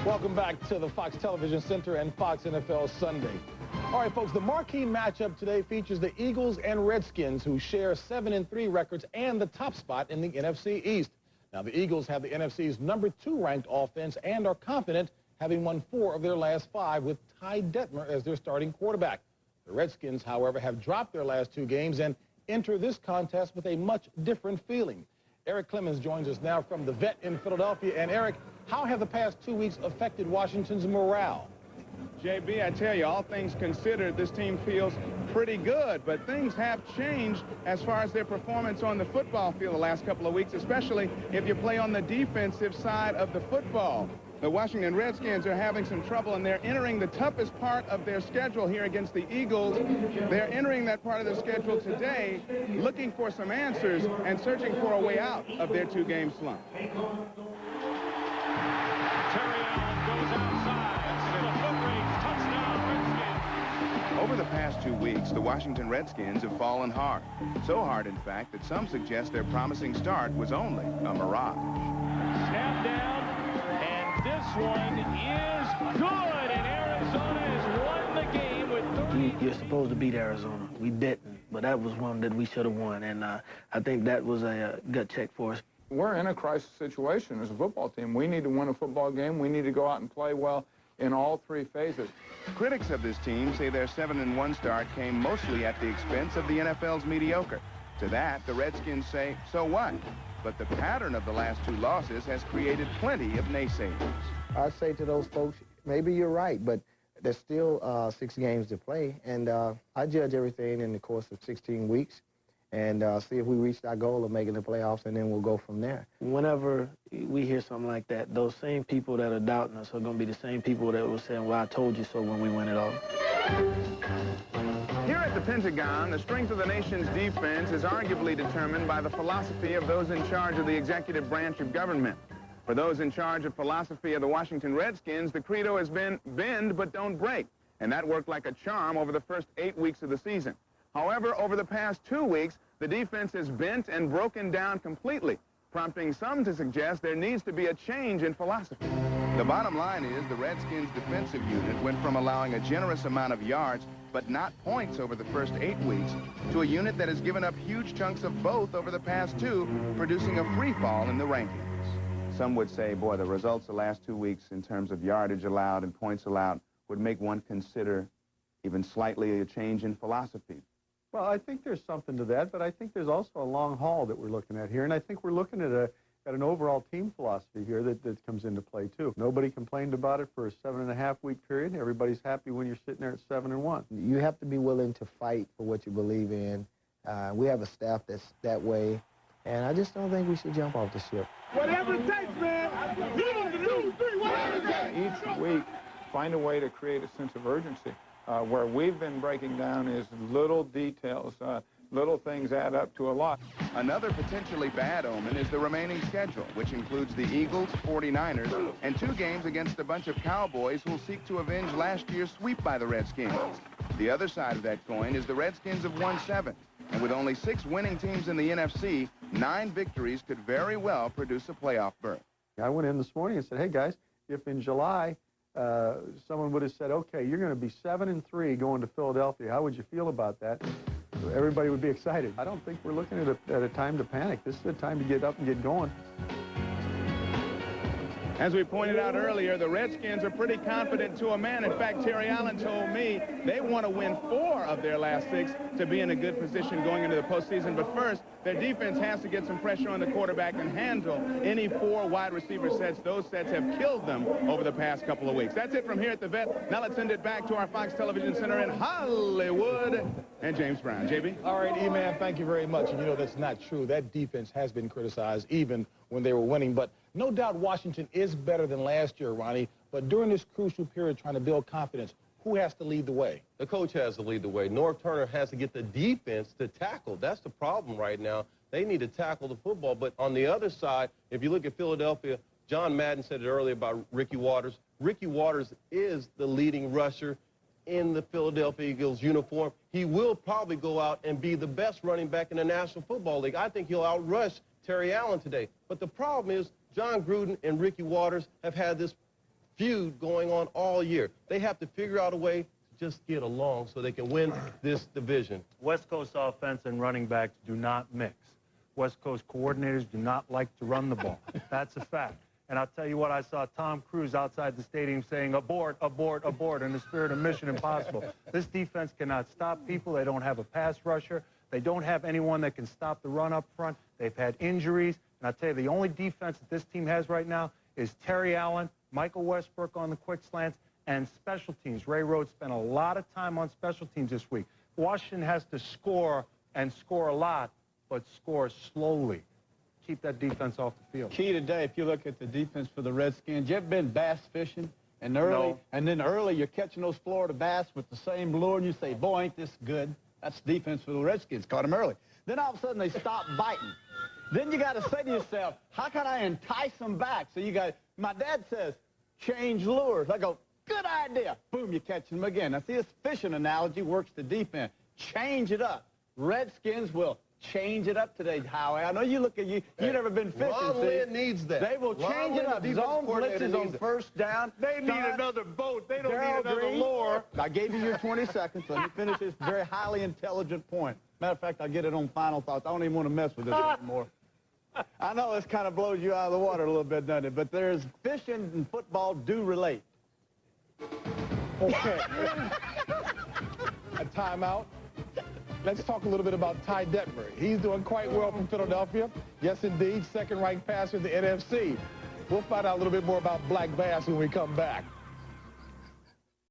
Welcome back to the Fox Television Center and Fox NFL Sunday. All right, folks, the marquee matchup today features the Eagles and Redskins, who share 7-3 records and the top spot in the NFC East. Now, the Eagles have the NFC's #2 ranked offense and are confident, having won 4 of their last 5 with Ty Detmer as their starting quarterback. The Redskins, however, have dropped their last 2 games and enter this contest with a much different feeling. Eric Clemens joins us now from the Vet in Philadelphia. And Eric, how have the past 2 weeks affected Washington's morale? JB, I tell you, all things considered, this team feels pretty good, but things have changed as far as their performance on the football field the last couple of weeks, especially if you play on the defensive side of the football. The Washington Redskins are having some trouble, and they're entering the toughest part of their schedule here against the Eagles. They're entering that part of the schedule today, looking for some answers and searching for a way out of their 2-game slump. Over the past 2 weeks, the Washington Redskins have fallen hard. So hard, in fact, that some suggest their promising start was only a mirage. Snap down, and this one is good, and Arizona has won the game with 30. You're supposed to beat Arizona. We didn't, but that was one that we should have won, and I think that was a gut check for us. We're in a crisis situation as a football team. We need to win a football game. We need to go out and play well in all 3 phases. Critics of this team say their 7-1 start came mostly at the expense of the NFL's mediocre. To that, the Redskins say, so what? But the pattern of the last 2 losses has created plenty of naysayers. I say to those folks, maybe you're right, but there's still 6 games to play, and I judge everything in the course of 16 weeks and see if we reached our goal of making the playoffs, and then we'll go from there. Whenever we hear something like that, those same people that are doubting us are going to be the same people that were saying, well, I told you so when we win it all. Here at the Pentagon, the strength of the nation's defense is arguably determined by the philosophy of those in charge of the executive branch of government. For those in charge of philosophy of the Washington Redskins, the credo has been bend but don't break, and that worked like a charm over the first 8 weeks of the season. However, over the past 2 weeks, the defense has bent and broken down completely, prompting some to suggest there needs to be a change in philosophy. The bottom line is the Redskins' defensive unit went from allowing a generous amount of yards, but not points over the first 8 weeks, to a unit that has given up huge chunks of both over the past 2, producing a free fall in the rankings. Some would say, boy, the results the last 2 weeks in terms of yardage allowed and points allowed would make one consider even slightly a change in philosophy. Well, I think there's something to that, but I think there's also a long haul that we're looking at here, and I think we're looking at an overall team philosophy here that comes into play, too. Nobody complained about it for a 7.5-week period. Everybody's happy when you're sitting there at 7-1. You have to be willing to fight for what you believe in. We have a staff that's that way, and I just don't think we should jump off the ship. Whatever it takes, man! Each week, find a way to create a sense of urgency. Where we've been breaking down is little details. Little things add up to a lot. Another potentially bad omen is the remaining schedule, which includes the Eagles, 49ers, and 2 games against a bunch of Cowboys who'll seek to avenge last year's sweep by the Redskins. The other side of that coin is the Redskins have won 7, and with only 6 winning teams in the NFC, 9 victories could very well produce a playoff berth. I went in this morning and said, hey, guys, if in July someone would have said, okay, you're going to be 7-3 going to Philadelphia, how would you feel about that? Everybody would be excited. I don't think we're looking at a time to panic. This is a time to get up and get going. As we pointed out earlier, the Redskins are pretty confident to a man. In fact, Terry Allen told me they want to win 4 of their last 6 to be in a good position going into the postseason. But first, their defense has to get some pressure on the quarterback and handle any 4 wide receiver sets. Those sets have killed them over the past couple of weeks. That's it from here at the Vet. Now let's send it back to our Fox Television Center in Hollywood and James Brown. JB? All right, E-Man, thank you very much. And you know that's not true. That defense has been criticized even when they were winning. But no doubt Washington is better than last year, Ronnie. But during this crucial period trying to build confidence, who has to lead the way? The coach has to lead the way. Norv Turner has to get the defense to tackle. That's the problem right now. They need to tackle the football. But on the other side, if you look at Philadelphia, John Madden said it earlier about Ricky Watters. Ricky Watters is the leading rusher in the Philadelphia Eagles uniform. He will probably go out and be the best running back in the National Football League. I think he'll outrush Terry Allen today. But the problem is John Gruden and Ricky Watters have had this feud going on all year. They have to figure out a way to just get along so they can win this division. West Coast offense and running backs do not mix. West Coast coordinators do not like to run the ball. That's a fact. And I'll tell you what, I saw Tom Cruise outside the stadium saying, abort, abort, abort, in the spirit of Mission Impossible. This defense cannot stop people. They don't have a pass rusher. They don't have anyone that can stop the run up front. They've had injuries. And I'll tell you, the only defense that this team has right now is Terry Allen, Michael Westbrook on the quick slants, and special teams. Ray Rhodes spent a lot of time on special teams this week. Washington has to score and score a lot, but score slowly. Keep that defense off the field. Key today, if you look at the defense for the Redskins, you ever been bass fishing? And then early you're catching those Florida bass with the same lure, and you say, boy, ain't this good. That's defense for the Redskins. Caught them early. Then all of a sudden they stop biting. Then you got to say to yourself, how can I entice them back? So you got, my dad says, change lures. I go, good idea. Boom, you catch them again. Now see, this fishing analogy works to defense. Change it up. Redskins will change it up today, Howie. I know you look at you. You've never been fishing. Ron Lynn needs that. They will change it up. Zone blitzes on first down. They need another boat. They don't need another lure. I gave you your 20 seconds. Let me finish this very highly intelligent point. Matter of fact, I'll get it on final thoughts. I don't even want to mess with this anymore. I know this kind of blows you out of the water a little bit, doesn't it? But there's fishing and football do relate. Okay. A timeout. Let's talk a little bit about Ty Detmer. He's doing quite well from Philadelphia. Yes, indeed, second-ranked passer in the NFC. We'll find out a little bit more about Black Bass when we come back.